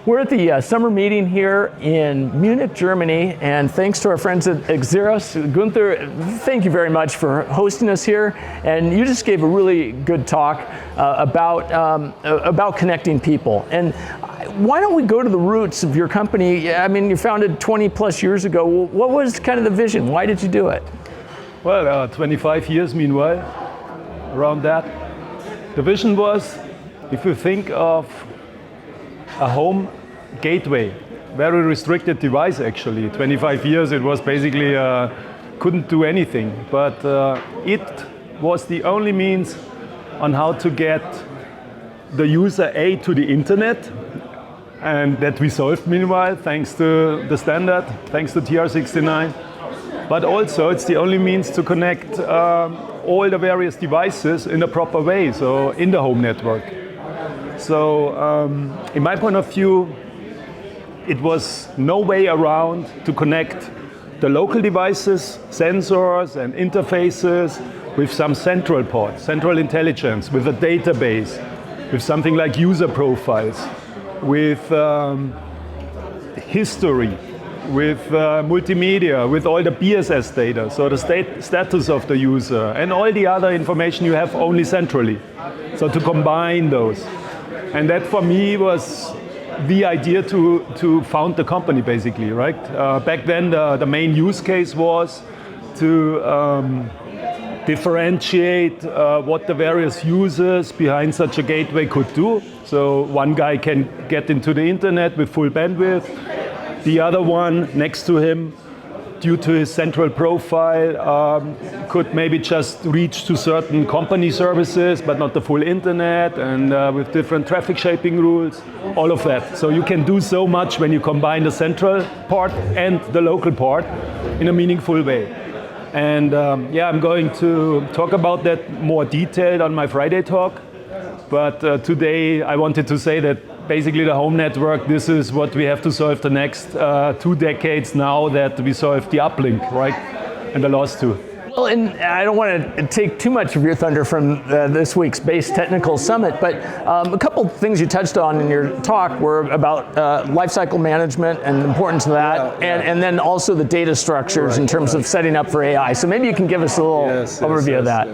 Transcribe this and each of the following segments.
We're at the summer meeting here in Munich, Germany, and thanks to our friends at Axiros. Gunther, thank you very much for hosting us here. And you just gave a really good talk about connecting people. And why don't we go to the roots of your company? I mean, you founded 20 plus years ago. What was kind of the vision? Why did you do it? Well, 25 years meanwhile, around that. The vision was, if you think of a home gateway, very restricted device actually. 25 years it was basically, couldn't do anything. But it was the only means on how to get the user A to the internet. And that we solved meanwhile, thanks to the standard, thanks to TR69. But also it's the only means to connect all the various devices in a proper way, so in the home network. So in my point of view, it was no way around to connect the local devices, sensors and interfaces with some central port, central intelligence, with a database, with something like user profiles, with history, with multimedia, with all the BSS data, so the status of the user, and all the other information you have only centrally. So to combine those. And that for me was the idea to found the company basically, right? Back then the main use case was to differentiate what the various users behind such a gateway could do. So one guy can get into the internet with full bandwidth. The other one next to him, due to his central profile, could maybe just reach to certain company services, but not the full internet, and with different traffic shaping rules, all of that. So you can do so much when you combine the central part and the local part in a meaningful way. And yeah, I'm going to talk about that more detailed on my Friday talk. But today I wanted to say that basically the home network, this is what we have to solve the next 2 decades now that we solved the uplink, right? And the last two. Well, and I don't want to take too much of your thunder from this week's Base Technical Summit, but a couple things you touched on in your talk were about lifecycle management and the importance of that, and then also the data structures in terms of setting up for AI. So maybe you can give us a little overview of that.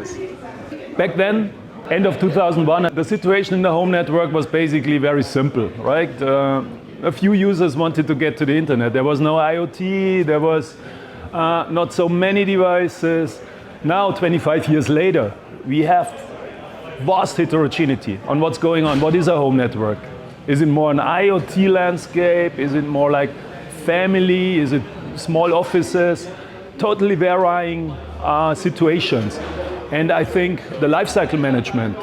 Back then, end of 2001, the situation in the home network was basically very simple, right? A few users wanted to get to the internet. There was no IoT, there was not so many devices. Now, 25 years later, we have vast heterogeneity on what's going on. What is a home network? Is it more an IoT landscape? Is it more like family? Is it small offices? Totally varying situations. And I think the lifecycle management,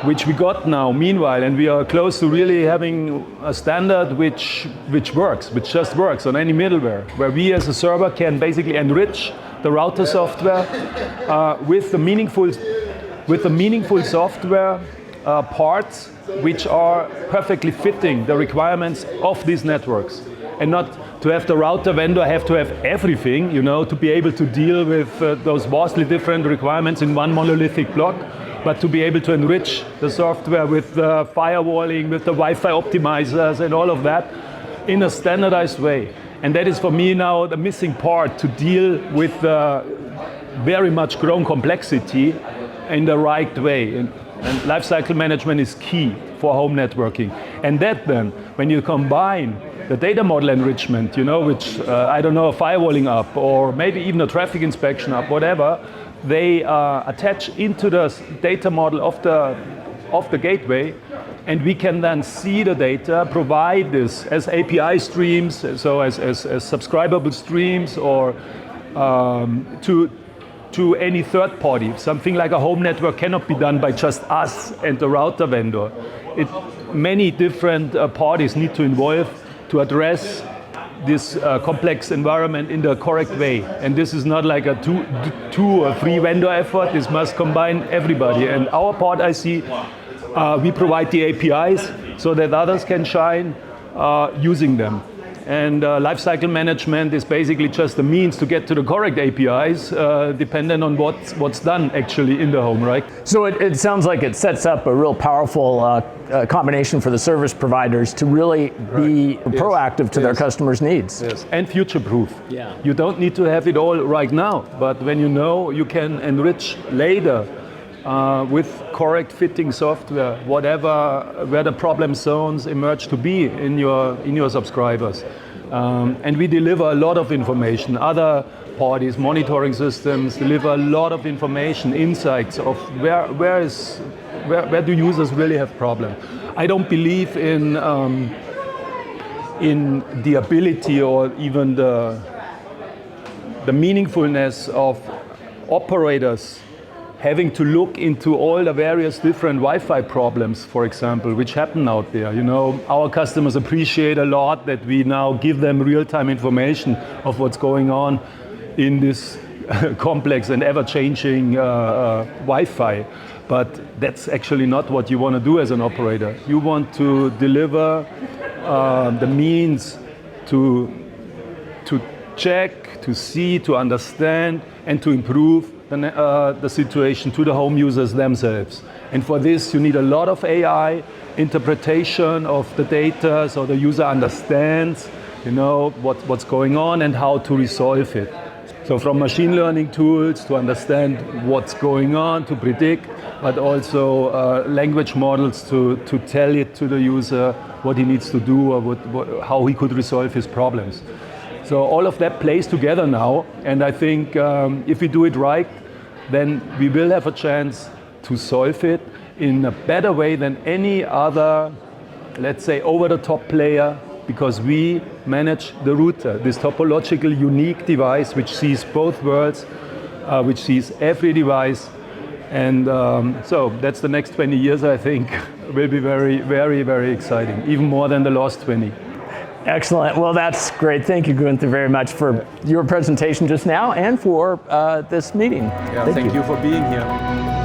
which we got now, meanwhile, and we are close to really having a standard which works, which just works on any middleware, where we as a server can basically enrich the router software with the meaningful software parts which are perfectly fitting the requirements of these networks. And not to have the router vendor have to have everything, you know, to be able to deal with those vastly different requirements in one monolithic block, but to be able to enrich the software with the firewalling, with the Wi-Fi optimizers and all of that in a standardized way. And that is for me now the missing part to deal with the very much grown complexity in the right way. And lifecycle management is key for home networking. And that then, when you combine the data model enrichment, you know, which, I don't know, a firewalling app or maybe even a traffic inspection app, whatever, they attach into the data model of the gateway, and we can then see the data, provide this as API streams, so as subscribable streams, or to any third party. Something like a home network cannot be done by just us and the router vendor. Many different parties need to involve to address this complex environment in the correct way. And this is not like a two or three vendor effort. This must combine everybody. And our part, I see, we provide the APIs so that others can shine using them. And lifecycle management is basically just a means to get to the correct APIs, dependent on what's done actually in the home, right? So it sounds like it sets up a real powerful combination for the service providers to really be proactive to their customers' needs. Yes, and future-proof. Yeah. You don't need to have it all right now, but when you know, you can enrich later with correct fitting software, where the problem zones emerge to be in your subscribers. And we deliver a lot of information. Other parties, monitoring systems, deliver a lot of information, insights of where do users really have problem. I don't believe in the ability or even the meaningfulness of operators having to look into all the various different Wi-Fi problems, for example, which happen out there. You know, our customers appreciate a lot that we now give them real-time information of what's going on in this complex and ever-changing Wi-Fi. But that's actually not what you want to do as an operator. You want to deliver the means to check, to see, to understand, and to improve the situation to the home users themselves. And for this, you need a lot of AI interpretation of the data, so the user understands, you know, what's going on and how to resolve it. So from machine learning tools to understand what's going on, to predict, but also language models to tell it to the user what he needs to do or how he could resolve his problems. So all of that plays together now, and I think if we do it right, then we will have a chance to solve it in a better way than any other, let's say, over-the-top player, because we manage the router, this topological unique device which sees both worlds, which sees every device. And so that's the next 20 years, I think, will be very, very, very exciting, even more than the last 20. Excellent. Well, that's great. Thank you, Gunther, very much for your presentation just now and for this meeting. Yeah, thank you for being here.